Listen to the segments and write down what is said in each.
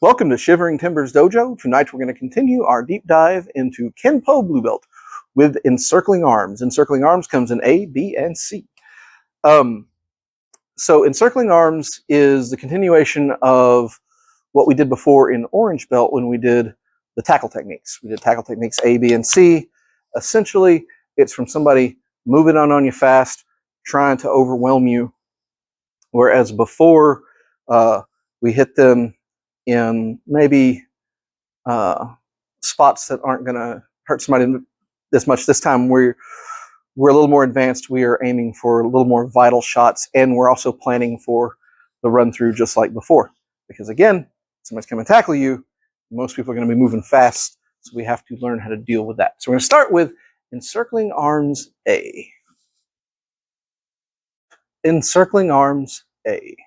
Welcome to Shivering Timbers Dojo. Tonight we're going to continue our deep dive into Kenpo Blue Belt with Encircling Arms. Encircling Arms comes in A, B, and C. So Encircling Arms is the continuation of what we did before in Orange Belt when we did the tackle techniques. We did tackle techniques A, B, and C. Essentially, it's from somebody moving on you fast, trying to overwhelm you, whereas before we hit them in maybe spots that aren't going to hurt somebody this much. This time we're a little more advanced. We are aiming for a little more vital shots, and we're also planning for the run through just like before. Because again, somebody's coming to tackle you. Most people are going to be moving fast, so we have to learn how to deal with that. So we're going to start with Encircling Arms A. Encircling Arms A.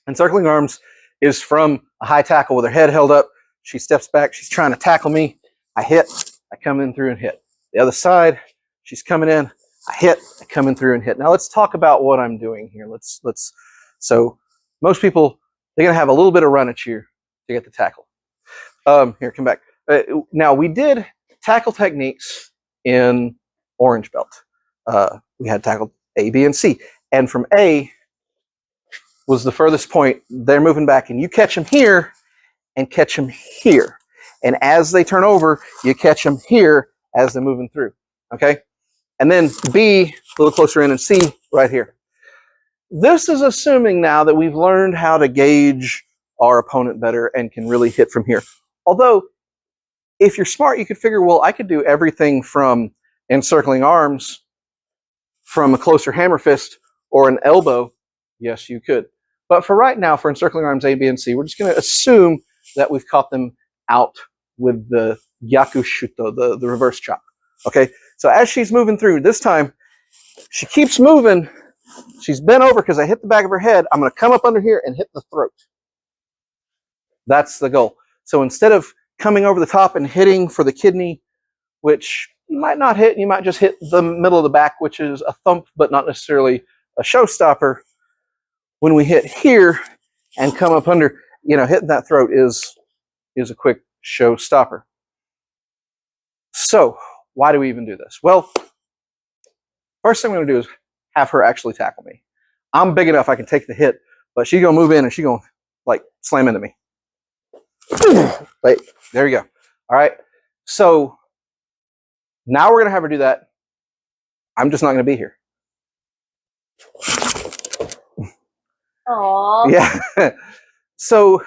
Encircling Arms is from a high tackle with her head held up. She steps back. She's trying to tackle me. I hit. I come in through and hit. The other side, she's coming in. I hit. I come in through and hit. Now let's talk about what I'm doing here. So most people, they're going to have a little bit of run at you to get the tackle. Here, come back. Now we did tackle techniques in Orange Belt. We had tackle A, B, and C. And from A was the furthest point. They're moving back, and you catch them here and catch them here. And as they turn over, you catch them here as they're moving through. Okay? And then B, a little closer in, and C right here. This is assuming now that we've learned how to gauge our opponent better and can really hit from here. Although, if you're smart, you could figure, well, I could do everything from encircling arms from a closer hammer fist or an elbow. Yes, you could. But for right now, for encircling arms A, B, and C, we're just going to assume that we've caught them out with the Gyaku Shuto, the reverse chop. Okay? So as she's moving through, this time, she keeps moving. She's bent over because I hit the back of her head. I'm going to come up under here and hit the throat. That's the goal. So instead of coming over the top and hitting for the kidney, which you might not hit, you might just hit the middle of the back, which is a thump, but not necessarily a showstopper. When we hit here and come up under, hitting that throat is a quick showstopper. So why do we even do this? Well, first thing I'm going to do is have her actually tackle me. I'm big enough I can take the hit, but she's going to move in and she's going to slam into me. Wait, there you go. All right. So now we're going to have her do that. I'm just not going to be here. Aww. Yeah. So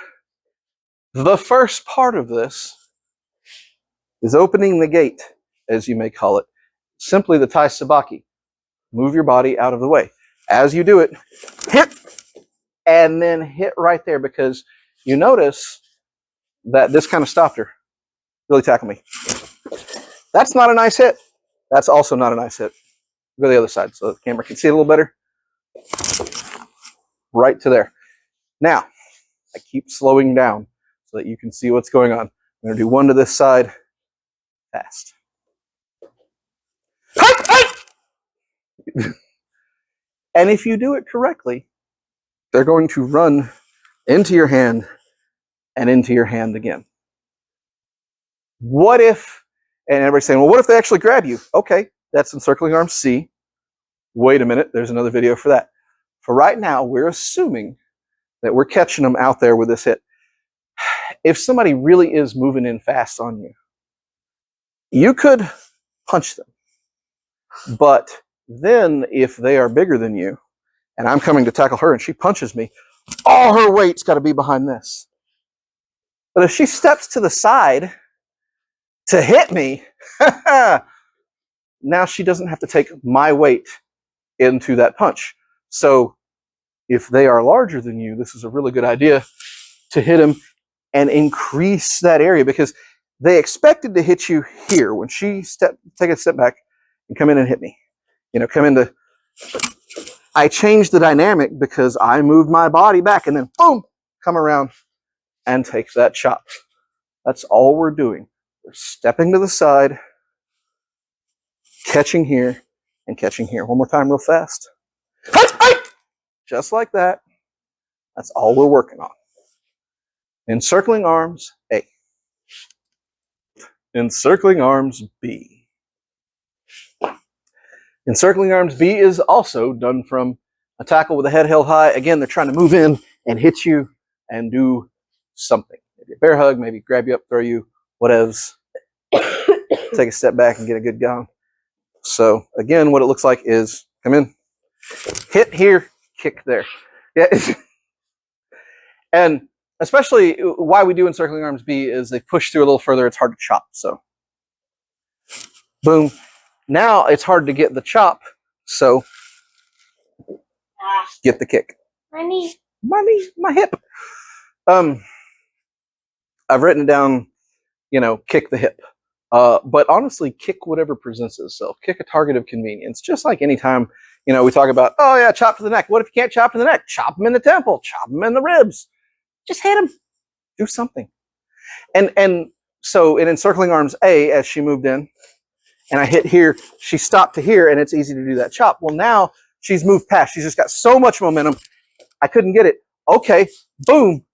the first part of this is opening the gate, as you may call it. Simply the Tai Sabaki. Move your body out of the way. As you do it, hit, and then hit right there, because you notice that this kind of stopped her. Really tackle me. That's not a nice hit. That's also not a nice hit. Go to the other side so the camera can see it a little better. Right to there. Now, I keep slowing down so that you can see what's going on. I'm going to do one to this side. Fast. And if you do it correctly, they're going to run into your hand and into your hand again. What if, and everybody's saying, well, what if they actually grab you? Okay, that's encircling arm C. Wait a minute, there's another video for that. For right now, we're assuming that we're catching them out there with this hit. If somebody really is moving in fast on you, you could punch them. But then if they are bigger than you, and I'm coming to tackle her and she punches me, all her weight's got to be behind this. But if she steps to the side to hit me, now she doesn't have to take my weight into that punch. So if they are larger than you, this is a really good idea to hit them and increase that area, because they expected to hit you here. When she take a step back and come in and hit me, I changed the dynamic because I moved my body back and then boom, come around and take that chop. That's all we're doing. We're stepping to the side, catching here and catching here. One more time real fast. Just like that. That's all we're working on. Encircling arms, A. Encircling arms, B. Encircling arms, B is also done from a tackle with the head held high. Again, they're trying to move in and hit you and do something. Maybe a bear hug, maybe grab you up, throw you, whatevs. Take a step back and get a good gun. So again, what it looks like is come in, hit here, kick there. Yeah. And especially why we do encircling arms B is they push through a little further. It's hard to chop. So boom. Now it's hard to get the chop. So get the kick. My knee. My knee, my hip. I've written down, kick the hip. But honestly, kick whatever presents itself. Kick a target of convenience. Just like anytime, we talk about, oh yeah, chop to the neck. What if you can't chop to the neck? Chop them in the temple. Chop them in the ribs. Just hit them. Do something. And so in encircling arms A, as she moved in, and I hit here, she stopped to here, and it's easy to do that chop. Well, now she's moved past. She's just got so much momentum. I couldn't get it. Okay, boom.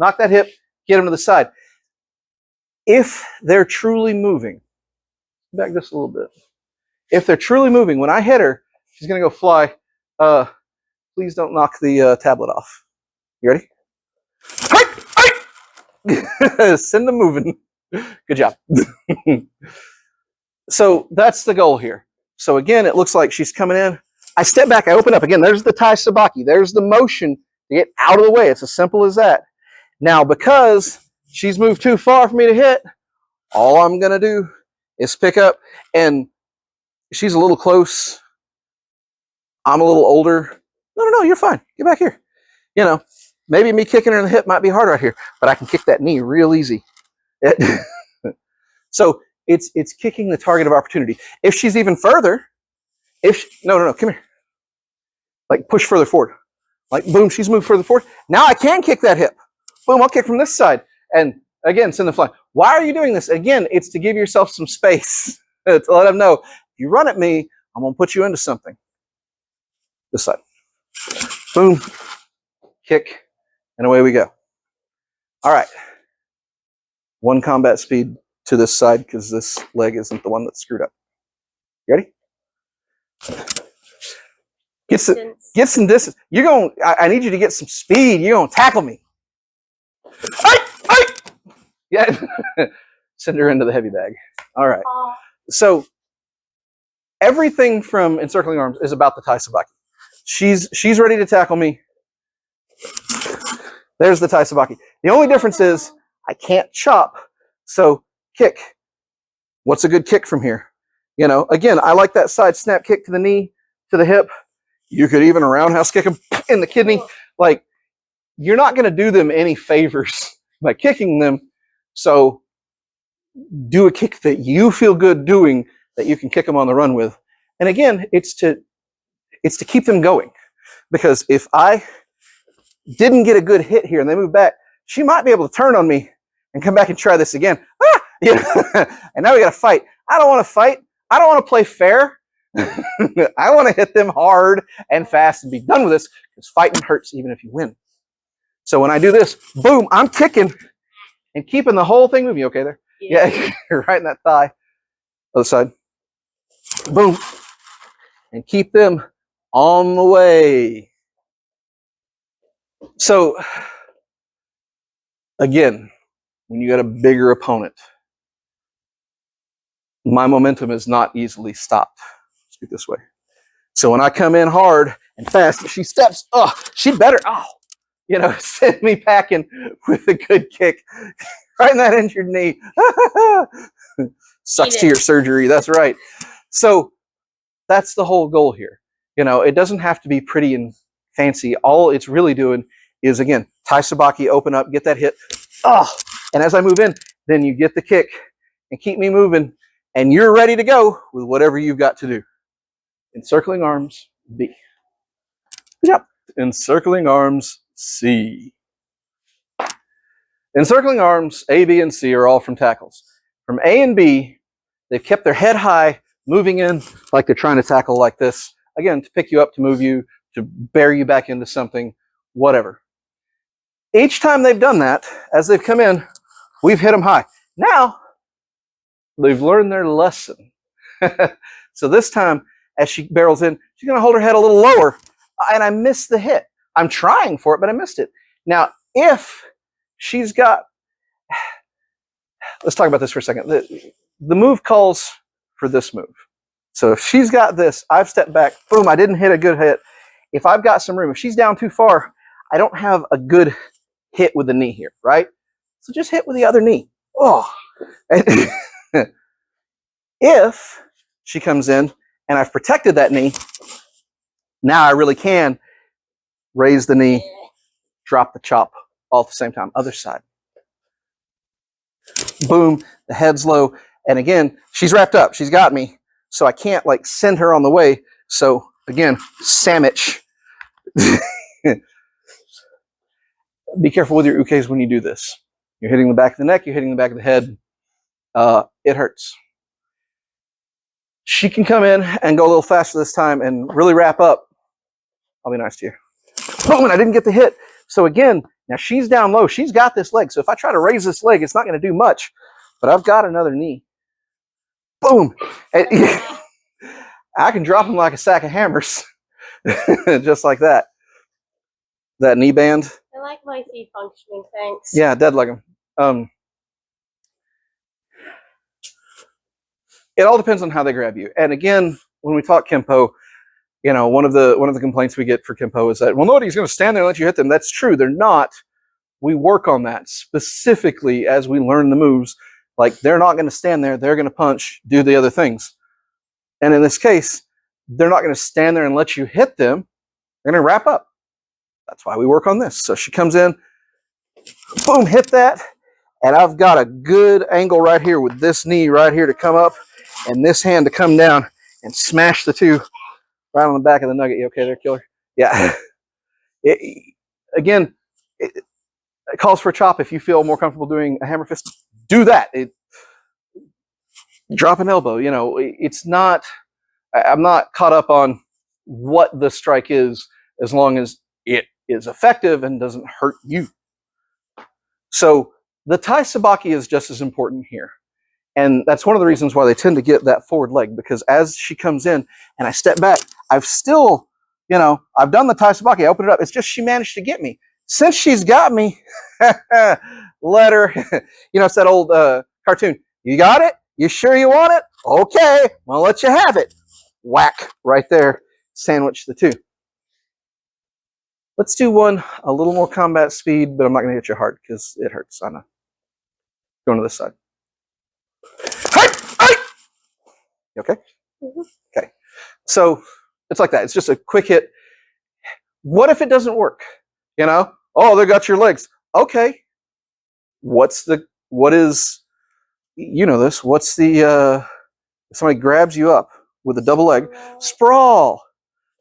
Knock that hip, get him to the side. If they're truly moving, back this a little bit. If they're truly moving, when I hit her, she's going to go fly. Please don't knock the tablet off. You ready? Send them moving. Good job. So that's the goal here. So again, it looks like she's coming in. I step back, I open up. Again, there's the Tai Sabaki. There's the motion to get out of the way. It's as simple as that. Now, because she's moved too far for me to hit, all I'm going to do is pick up. And she's a little close. I'm a little older. No, you're fine. Get back here. Maybe me kicking her in the hip might be hard right here, but I can kick that knee real easy. So it's kicking the target of opportunity. If she's even further, no, come here. Like push further forward. Like boom, she's moved further forward. Now I can kick that hip. Boom, I'll kick from this side. And again, send them flying. Why are you doing this? Again, it's to give yourself some space. To let them know, if you run at me, I'm going to put you into something. This side. Boom, kick, and away we go. All right. One combat speed to this side because this leg isn't the one that's screwed up. You ready? Get some distance. I need you to get some speed. You're going to tackle me. Yeah. Send her into the heavy bag. All right. So everything from encircling arms is about the Tai Sabaki. She's ready to tackle me. There's the Tai Sabaki. The only difference is I can't chop. So kick. What's a good kick from here? Again, I like that side snap kick to the knee, to the hip. You could even roundhouse kick them in the kidney. Like, you're not going to do them any favors by kicking them. So do a kick that you feel good doing that you can kick them on the run with. And again, it's to keep them going. Because if I didn't get a good hit here and they move back, she might be able to turn on me and come back and try this again. And now we got to fight. I don't want to fight. I don't want to play fair. I want to hit them hard and fast and be done with this because fighting hurts even if you win. So when I do this, boom, I'm kicking and keeping the whole thing moving. You okay there? Yeah. Right in that thigh. Other side. Boom. And keep them on the way. So, again, when you got a bigger opponent, my momentum is not easily stopped. Let's do it this way. So when I come in hard and fast, she steps, she'd better, send me packing with a good kick right in that injured knee. Sucks to your surgery. That's right. So that's the whole goal here. It doesn't have to be pretty and fancy. All it's really doing is, again, Tai Sabaki, open up, get that hit. And as I move in, then you get the kick and keep me moving. And you're ready to go with whatever you've got to do. Encircling arms, B. Yep. Encircling arms, C. Encircling arms, A, B, and C are all from tackles. From A and B, they've kept their head high, moving in like they're trying to tackle like this. Again, to pick you up, to move you, to bear you back into something, whatever. Each time they've done that, as they've come in, we've hit them high. Now, they've learned their lesson. So this time, as she barrels in, she's going to hold her head a little lower, and I missed the hit. I'm trying for it, but I missed it. Now, if she's got, let's talk about this for a second. The move calls for this move. So if she's got this, I've stepped back, boom, I didn't hit a good hit. If I've got some room, if she's down too far, I don't have a good hit with the knee here, right? So just hit with the other knee. Oh. If she comes in and I've protected that knee, now I really can raise the knee, drop the chop all at the same time. Other side. Boom, the head's low. And again, she's wrapped up. She's got me. So I can't like send her on the way. So again, sandwich. Be careful with your ukes when you do this. You're hitting the back of the neck, you're hitting the back of the head. It hurts. She can come in and go a little faster this time and really wrap up. I'll be nice to you. Boom, and I didn't get the hit. So again, now she's down low. She's got this leg. So if I try to raise this leg, it's not going to do much. But I've got another knee. Boom. I can drop him like a sack of hammers. Just like that. That knee band. I like my feet functioning, thanks. Yeah, dead leg them. It all depends on how they grab you. And again, when we talk Kenpo, you know, one of the complaints we get for Kenpo is that, well, nobody's going to stand there and let you hit them. That's true. They're not. We work on that specifically as we learn the moves. Like, they're not going to stand there. They're going to punch, do the other things. And in this case, they're not going to stand there and let you hit them. They're going to wrap up. That's why we work on this. So she comes in, boom, hit that. And I've got a good angle right here with this knee right here to come up and this hand to come down and smash the two right on the back of the nugget. You okay there, killer? Yeah. Again, it calls for a chop. If you feel more comfortable doing a hammer fist, do that. Drop an elbow. You know, it's not, I'm not caught up on what the strike is as long as it is effective and doesn't hurt you. So the Tai Sabaki is just as important here. And that's one of the reasons why they tend to get that forward leg, because as she comes in and I step back, I've still, you know, I've done the Tai Sabaki, I open it up. It's just she managed to get me. Since she's got me, let her, you know, it's that old cartoon. You got it? You sure you want it? Okay, well, let you have it. Whack, right there, sandwich the two. Let's do one a little more combat speed, but I'm not going to hit you hard because it hurts. I know. Going to this side. You okay? Mm-hmm. Okay. So it's like that. It's just a quick hit. What if it doesn't work? You know? Oh, they got your legs. Okay. What is, you know this, what's the, if somebody grabs you up with a double leg, sprawl.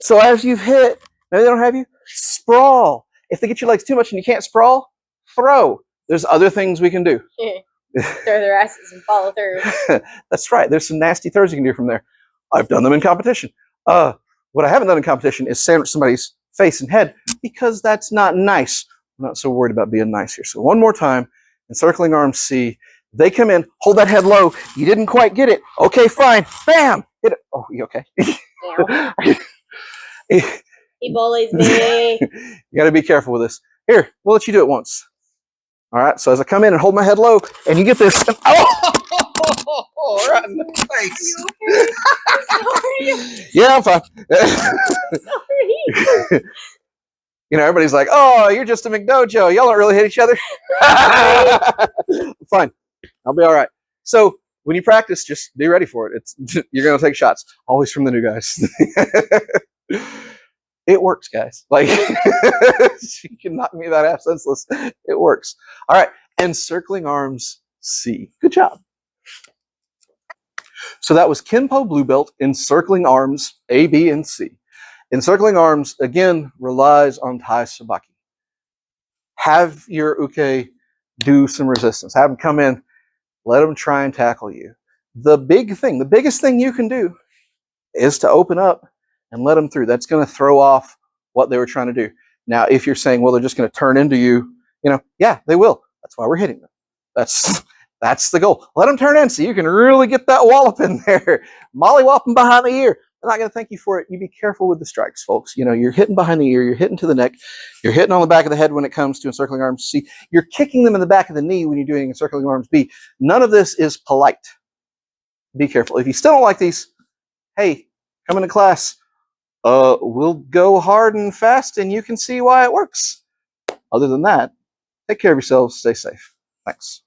So as you've hit, maybe they don't have you, sprawl. If they get your legs too much and you can't sprawl, throw. There's other things we can do. Throw their asses and follow through. That's right. There's some nasty throws you can do from there. I've done them in competition. What I haven't done in competition is sandwich somebody's face and head, because that's not nice. I'm not so worried about being nice here. So one more time, encircling arms C. They come in, hold that head low. You didn't quite get it. Okay, fine. Bam! Hit it. Oh, you okay? He bullies me. You got to be careful with this. Here, we'll let you do it once. All right, so as I come in and hold my head low, and you get this, and, oh, right in the face. Okay? I'm sorry. Yeah, I'm fine. Sorry. You know, everybody's like, oh, you're just a McDojo. Y'all don't really hit each other. Fine. I'll be all right. So when you practice, just be ready for it. You're going to take shots. Always from the new guys. It works, guys. Like, she can knock me about half senseless. It works. All right. Encircling arms C. Good job. So that was Kenpo Blue Belt, encircling arms A, B, and C. Encircling arms, again, relies on Tai Sabaki. Have your uke do some resistance. Have them come in. Let them try and tackle you. The biggest thing you can do is to open up and let them through. That's going to throw off what they were trying to do. Now, if you're saying, well, they're just going to turn into you Yeah, they will. That's why we're hitting them. That's the goal. Let them turn in so you can really get that wallop in there. Mollywop them behind the ear. They're not going to thank you for it. You be careful with the strikes, folks. You're hitting behind the ear, you're hitting to the neck, you're hitting on the back of the head when it comes to encircling arms C. You're kicking them in the back of the knee when you're doing encircling arms B. None of this is polite. Be careful. If you still don't like these, hey, come into class. We'll go hard and fast, and you can see why it works. Other than that, take care of yourselves. Stay safe. Thanks.